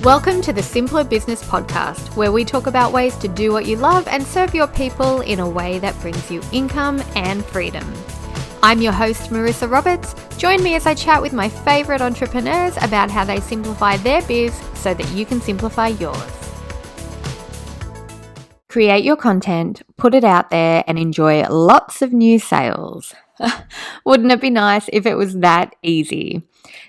Welcome to the Simpler Business Podcast, where we talk about ways to do what you love and serve your people in a way that brings you income and freedom. I'm your host, Marissa Roberts. Join me as I chat with my favorite entrepreneurs about how they simplify their biz so that you can simplify yours. Create your content, put it out there, and enjoy lots of new sales. Wouldn't it be nice if it was that easy?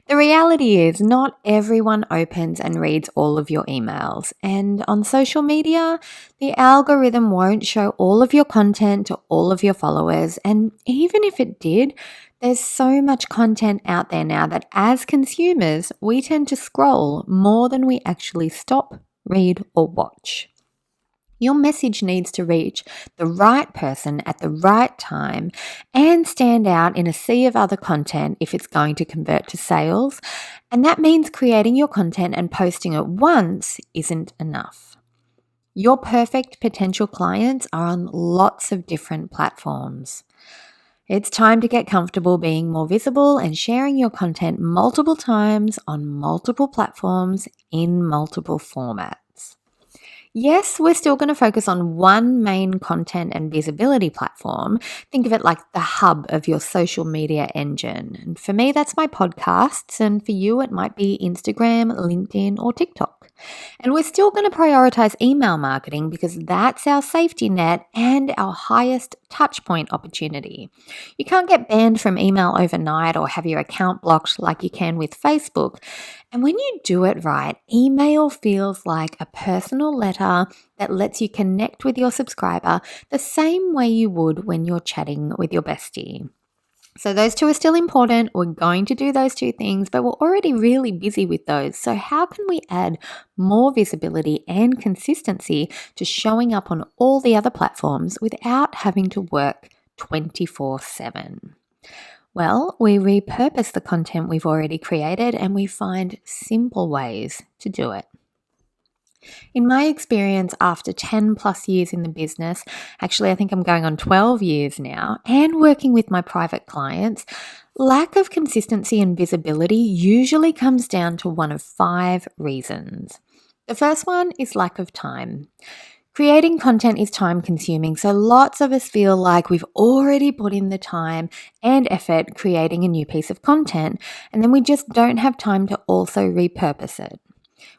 The reality is not everyone opens and reads all of your emails, and on social media, the algorithm won't show all of your content to all of your followers, and even if it did, there's so much content out there now that as consumers, we tend to scroll more than we actually stop, read, or watch. Your message needs to reach the right person at the right time and stand out in a sea of other content if it's going to convert to sales. And that means creating your content and posting it once isn't enough. Your perfect potential clients are on lots of different platforms. It's time to get comfortable being more visible and sharing your content multiple times on multiple platforms in multiple formats. Yes, we're still going to focus on one main content and visibility platform. Think of it like the hub of your social media engine. And for me, that's my podcasts. And for you, it might be Instagram, LinkedIn, or TikTok. And we're still going to prioritize email marketing because that's our safety net and our highest touch point opportunity. You can't get banned from email overnight or have your account blocked like you can with Facebook. And when you do it right, email feels like a personal letter that lets you connect with your subscriber the same way you would when you're chatting with your bestie. So those two are still important. We're going to do those two things, but we're already really busy with those. So how can we add more visibility and consistency to showing up on all the other platforms without having to work 24/7? Well, we repurpose the content we've already created and we find simple ways to do it. In my experience, after 10 plus years in the business, actually I think I'm going on 12 years now, and working with my private clients, lack of consistency and visibility usually comes down to one of 5 reasons. The first one is lack of time. Creating content is time consuming, so lots of us feel like we've already put in the time and effort creating a new piece of content, and then we just don't have time to also repurpose it.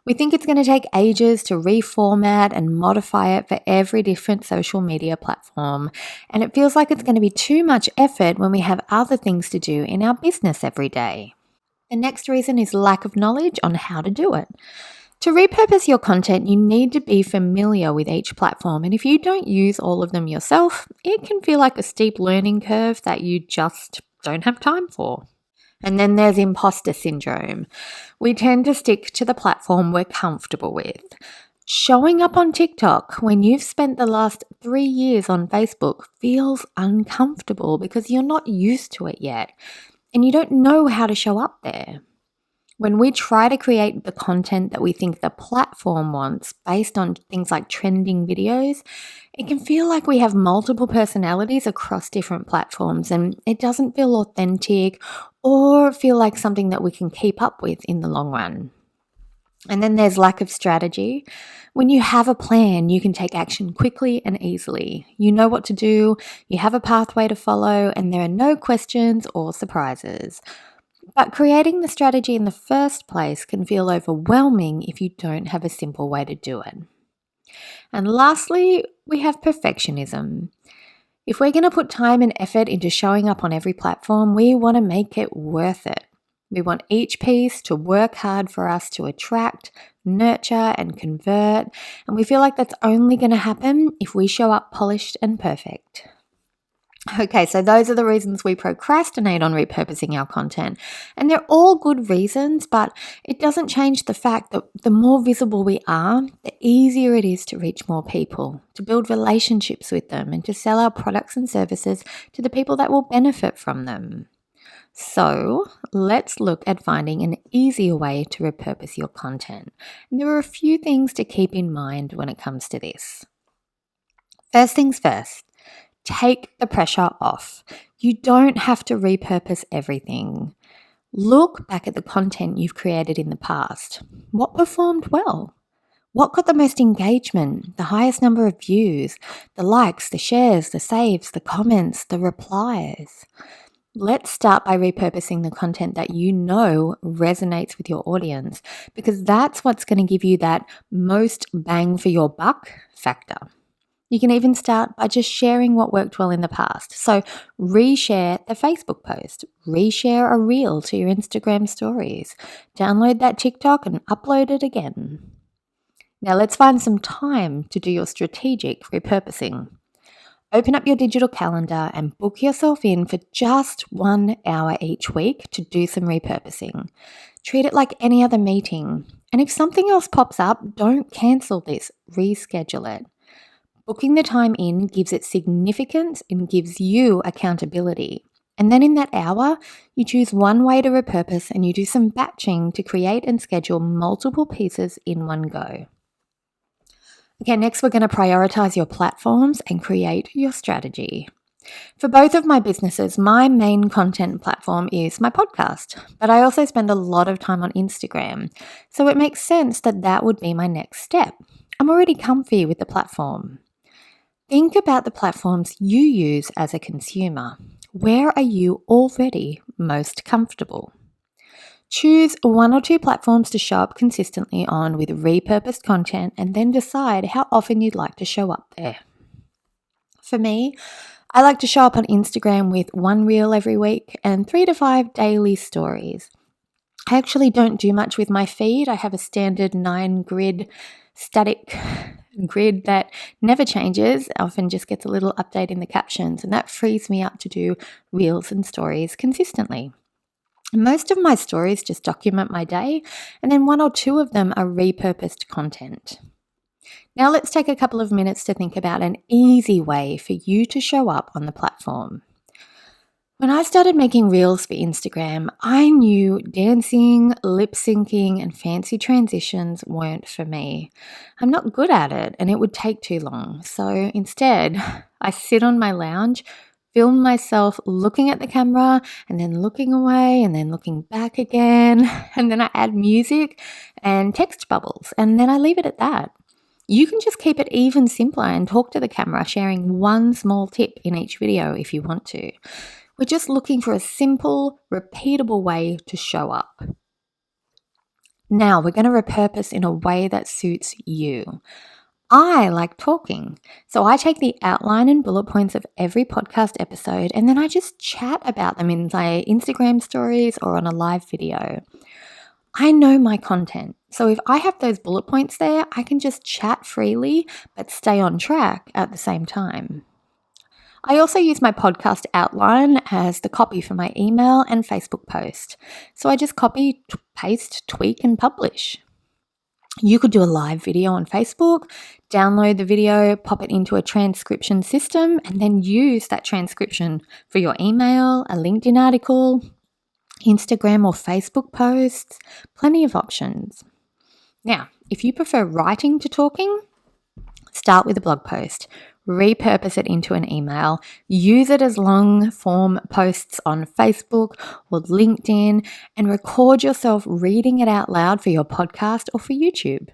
We think it's going to take ages to reformat and modify it for every different social media platform, and it feels like it's going to be too much effort when we have other things to do in our business every day. The next reason is lack of knowledge on how to do it. To repurpose your content, you need to be familiar with each platform, and if you don't use all of them yourself, it can feel like a steep learning curve that you just don't have time for. And then there's imposter syndrome. We tend to stick to the platform we're comfortable with. Showing up on TikTok when you've spent the last 3 years on Facebook feels uncomfortable because you're not used to it yet, and you don't know how to show up there. When we try to create the content that we think the platform wants based on things like trending videos, it can feel like we have multiple personalities across different platforms and it doesn't feel authentic or feel like something that we can keep up with in the long run. And then there's lack of strategy. When you have a plan, you can take action quickly and easily. You know what to do, you have a pathway to follow, and there are no questions or surprises. But creating the strategy in the first place can feel overwhelming if you don't have a simple way to do it. And lastly, we have perfectionism. If we're going to put time and effort into showing up on every platform, we want to make it worth it. We want each piece to work hard for us to attract, nurture, and convert, and we feel like that's only going to happen if we show up polished and perfect. Okay, so those are the reasons we procrastinate on repurposing our content. And they're all good reasons, but it doesn't change the fact that the more visible we are, the easier it is to reach more people, to build relationships with them, and to sell our products and services to the people that will benefit from them. So let's look at finding an easier way to repurpose your content. And there are a few things to keep in mind when it comes to this. First things first. Take the pressure off. You don't have to repurpose everything. Look back at the content you've created in the past. What performed well? What got the most engagement, the highest number of views, the likes, the shares, the saves, the comments, the replies? Let's start by repurposing the content that you know resonates with your audience, because that's what's going to give you that most bang for your buck factor. You can even start by just sharing what worked well in the past. So reshare the Facebook post, reshare a reel to your Instagram stories, download that TikTok and upload it again. Now let's find some time to do your strategic repurposing. Open up your digital calendar and book yourself in for just 1 hour each week to do some repurposing. Treat it like any other meeting. And if something else pops up, don't cancel this, reschedule it. Booking the time in gives it significance and gives you accountability. And then in that hour, you choose one way to repurpose and you do some batching to create and schedule multiple pieces in one go. Okay, next we're going to prioritize your platforms and create your strategy. For both of my businesses, my main content platform is my podcast, but I also spend a lot of time on Instagram, so it makes sense that that would be my next step. I'm already comfy with the platform. Think about the platforms you use as a consumer. Where are you already most comfortable? Choose 1 or 2 platforms to show up consistently on with repurposed content and then decide how often you'd like to show up there. For me, I like to show up on Instagram with 1 reel every week and 3 to 5 daily stories. I actually don't do much with my feed. I have a standard 9-grid static grid that never changes, often just gets a little update in the captions, and that frees me up to do reels and stories consistently. Most of my stories just document my day, and then 1 or 2 of them are repurposed content. Now let's take a couple of minutes to think about an easy way for you to show up on the platform. When I started making reels for Instagram, I knew dancing, lip syncing, and fancy transitions weren't for me. I'm not good at it, and it would take too long. So instead, I sit on my lounge, film myself looking at the camera and then looking away and then looking back again. And then I add music and text bubbles, and then I leave it at that. You can just keep it even simpler and talk to the camera, sharing 1 small tip in each video if you want to. We're just looking for a simple, repeatable way to show up. Now we're going to repurpose in a way that suits you. I like talking, so I take the outline and bullet points of every podcast episode and then I just chat about them in my Instagram stories or on a live video. I know my content, so if I have those bullet points there, I can just chat freely but stay on track at the same time. I also use my podcast outline as the copy for my email and Facebook post. So I just copy, paste, tweak, and publish. You could do a live video on Facebook, download the video, pop it into a transcription system, and then use that transcription for your email, a LinkedIn article, Instagram or Facebook posts. Plenty of options. Now, if you prefer writing to talking, start with a blog post. Repurpose it into an email, use it as long form posts on Facebook or LinkedIn, and record yourself reading it out loud for your podcast or for YouTube.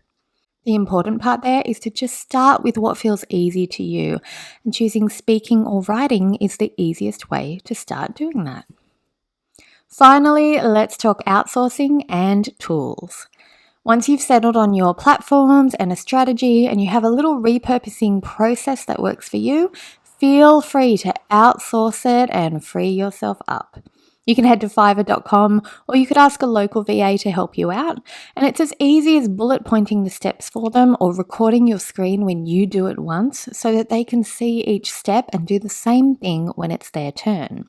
The important part there is to just start with what feels easy to you, and choosing speaking or writing is the easiest way to start doing that. Finally, let's talk outsourcing and tools. Once you've settled on your platforms and a strategy and you have a little repurposing process that works for you, feel free to outsource it and free yourself up. You can head to fiverr.com or you could ask a local VA to help you out. And it's as easy as bullet pointing the steps for them or recording your screen when you do it once so that they can see each step and do the same thing when it's their turn.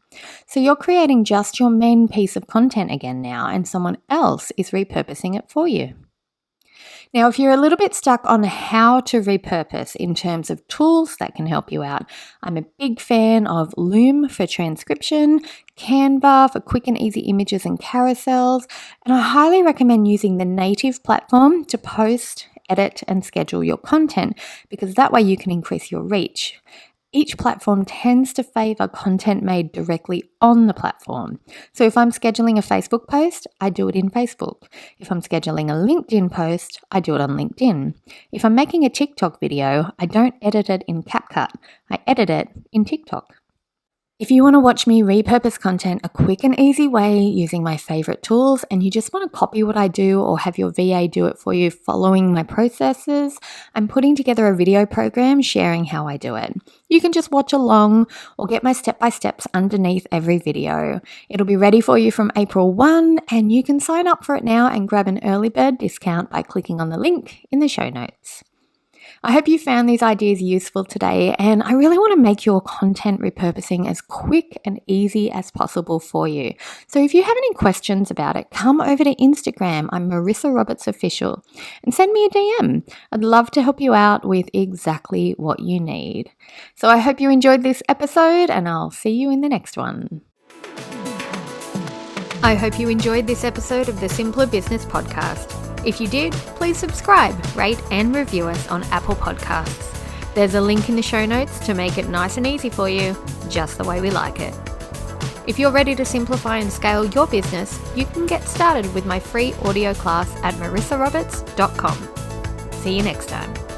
So you're creating just your main piece of content again now, and someone else is repurposing it for you. Now, if you're a little bit stuck on how to repurpose in terms of tools that can help you out, I'm a big fan of Loom for transcription, Canva for quick and easy images and carousels, and I highly recommend using the native platform to post, edit, and schedule your content because that way you can increase your reach. each platform tends to favor content made directly on the platform. So if I'm scheduling a Facebook post, I do it in Facebook. If I'm scheduling a LinkedIn post, I do it on LinkedIn. If I'm making a TikTok video, I don't edit it in CapCut. I edit it in TikTok. If you want to watch me repurpose content a quick and easy way using my favorite tools, and you just want to copy what I do or have your VA do it for you following my processes, I'm putting together a video program sharing how I do it. You can just watch along or get my step-by-steps underneath every video. It'll be ready for you from April 1, and you can sign up for it now and grab an early bird discount by clicking on the link in the show notes. I hope you found these ideas useful today, and I really want to make your content repurposing as quick and easy as possible for you. So if you have any questions about it, come over to Instagram. I'm Marissa Roberts Official, and send me a DM. I'd love to help you out with exactly what you need. So I hope you enjoyed this episode, and I'll see you in the next one. I hope you enjoyed this episode of the Simpler Business Podcast. If you did, please subscribe, rate and review us on Apple Podcasts. There's a link in the show notes to make it nice and easy for you, just the way we like it. If you're ready to simplify and scale your business, you can get started with my free audio class at marissaroberts.com. See you next time.